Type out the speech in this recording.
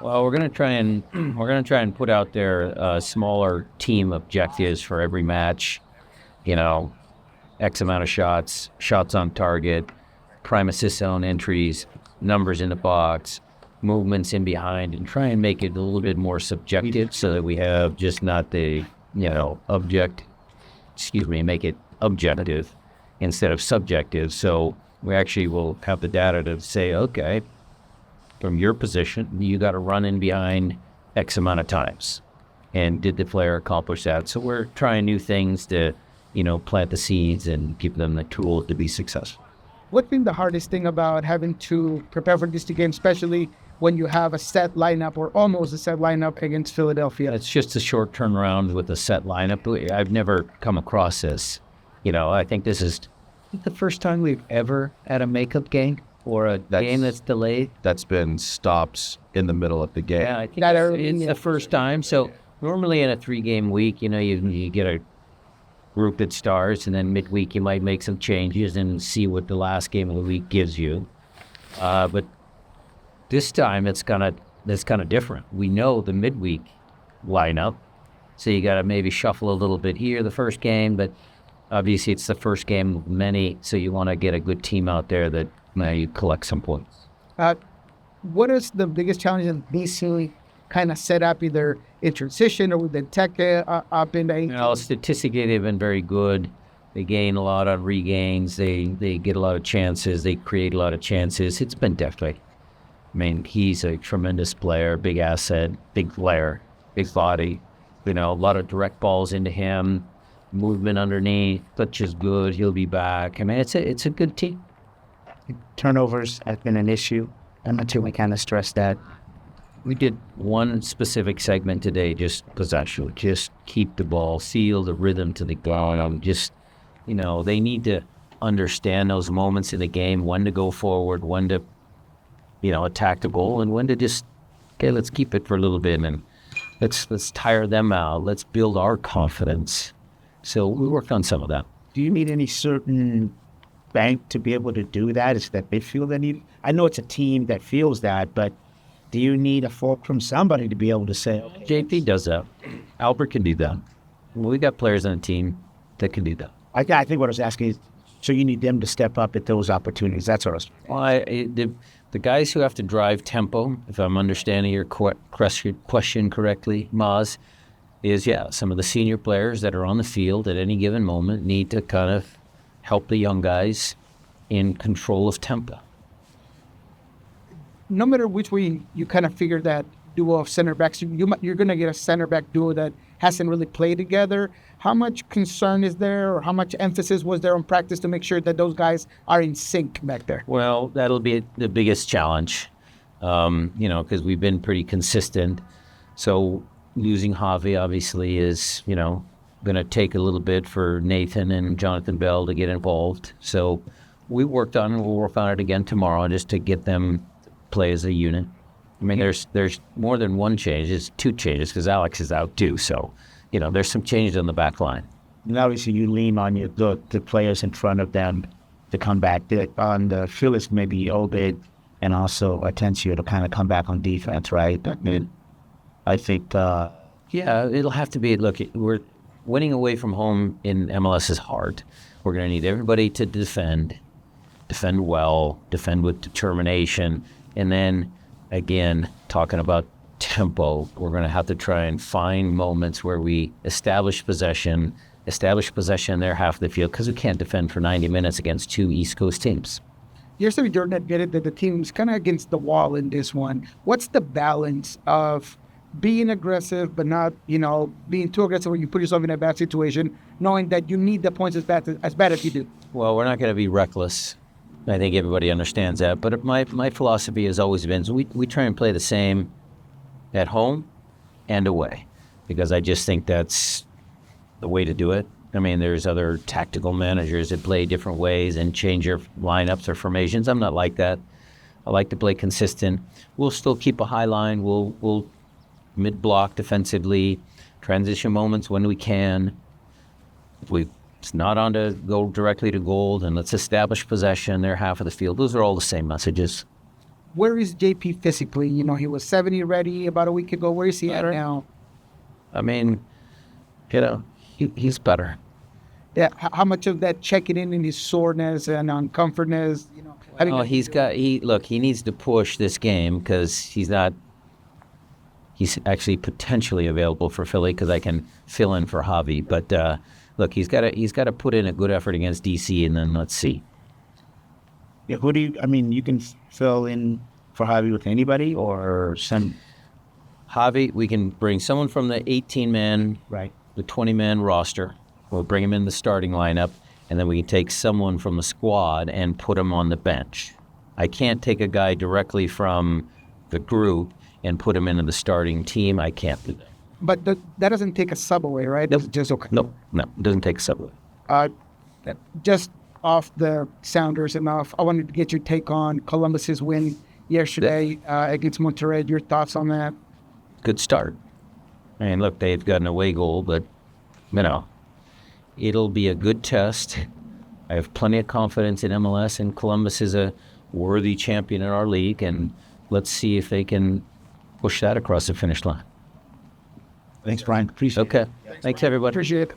Well, we're gonna try and put out there smaller team objectives for every match. You know, X amount of shots, shots on target, prime assist zone entries, numbers in the box, movements in behind, and try and make it a little bit more subjective so that we have just not the make it objective instead of subjective. So we actually will have the data to say, okay, from your position, you got to run in behind X amount of times. And did the player accomplish that? So we're trying new things to, plant the seeds and give them the tools to be successful. What's been the hardest thing about having to prepare for this game, especially when you have a set lineup or almost a set lineup against Philadelphia? It's just a short turnaround with a set lineup. I've never come across this. I think this is the first time we've ever had a makeup game or a game that's delayed. That's been stops in the middle of the game. Yeah, I think it's the first time. So normally in a 3-game week, you get a group that starts, and then midweek you might make some changes and see what the last game of the week gives you. But this time it's kind of different. We know the midweek lineup, so you got to maybe shuffle a little bit here the first game, but obviously it's the first game of many, so you want to get a good team out there that you collect some points. What is the biggest challenge in BC kind of set up either in transition or with the tech up in the... Statistically, they've been very good. They gain a lot on regains. They get a lot of chances. They create a lot of chances. It's been definitely. I mean, he's a tremendous player, big asset, big player, big body. A lot of direct balls into him, movement underneath, touch is good. He'll be back. I mean, it's a good team. Turnovers have been an issue. I'm not sure we kind of stress that. We did one specific segment today, just possession, just keep the ball, seal the rhythm to the game. They need to understand those moments in the game, when to go forward, when to, attack the goal, and when to just, okay, let's keep it for a little bit and let's tire them out. Let's build our confidence. So we worked on some of that. Do you need any certain bank to be able to do that? Is that midfield that need? I know it's a team that feels that, but do you need a fork from somebody to be able to say, okay, JP does that. Albert can do that. We got players on the team that can do that. I think what I was asking is, so you need them to step up at those opportunities. That's what I was... The guys who have to drive tempo, if I'm understanding your question correctly, Maz, is, some of the senior players that are on the field at any given moment need to kind of help the young guys in control of tempo. No matter which way you kind of figure that duo of center backs, you're going to get a center back duo that hasn't really played together. How much concern is there, or how much emphasis was there on practice to make sure that those guys are in sync back there? Well, that'll be the biggest challenge, because we've been pretty consistent. So losing Javi obviously is, going to take a little bit for Nathan and Jonathan Bell to get involved. So we'll work on it again tomorrow just to get them play as a unit. I mean, there's more than one change. It's 2 changes because Alex is out too. So, there's some changes on the back line. And obviously you lean on the players in front of them to come back. On the Phillies, maybe Obed and also Atencio to kind of come back on defense, right? I think... it'll have to be, look, we're winning away from home in MLS is hard. We're going to need everybody to defend well, defend with determination. And then, again, talking about tempo, we're going to have to try and find moments where we establish possession in their half of the field, because we can't defend for 90 minutes against 2 East Coast teams. Yesterday, Jordan admitted that the team's kind of against the wall in this one. What's the balance of being aggressive, but not, being too aggressive where you put yourself in a bad situation, knowing that you need the points as bad as you do? Well, we're not going to be reckless. I think everybody understands that. But my philosophy has always been, so we try and play the same at home and away, because I just think that's the way to do it. I mean, there's other tactical managers that play different ways and change your lineups or formations. I'm not like that. I like to play consistent. We'll still keep a high line. We'll mid-block defensively, transition moments when we can. If it's not on to go directly to goal, then let's establish possession, their half of the field. Those are all the same messages. where is JP physically? You know, he was 70 ready about a week ago. Where is he at now? I mean, he's better. Yeah, how much of that checking in his soreness and uncomfortness? You know, He needs to push this game because he's actually potentially available for Philly because I can fill in for Javi. But look, he's got to put in a good effort against DC, and then let's see. Yeah, you can fill in for Javi with anybody or send. Javi, we can bring someone from the 18-man, Right. the 20-man roster. We'll bring him in the starting lineup, and then we can take someone from the squad and put him on the bench. I can't take a guy directly from the group and put him into the starting team. I can't do that. But that doesn't take a sub away, right? Nope. It's just okay. No, it doesn't take a sub. Just off the Sounders enough, I wanted to get your take on Columbus's win yesterday against Monterrey. Your thoughts on that? Good start. I mean, look, they've got an away goal, but, it'll be a good test. I have plenty of confidence in MLS, and Columbus is a worthy champion in our league, and let's see if they can push that across the finish line. Thanks, Brian. Appreciate it. Okay. Thanks, everybody. Appreciate it.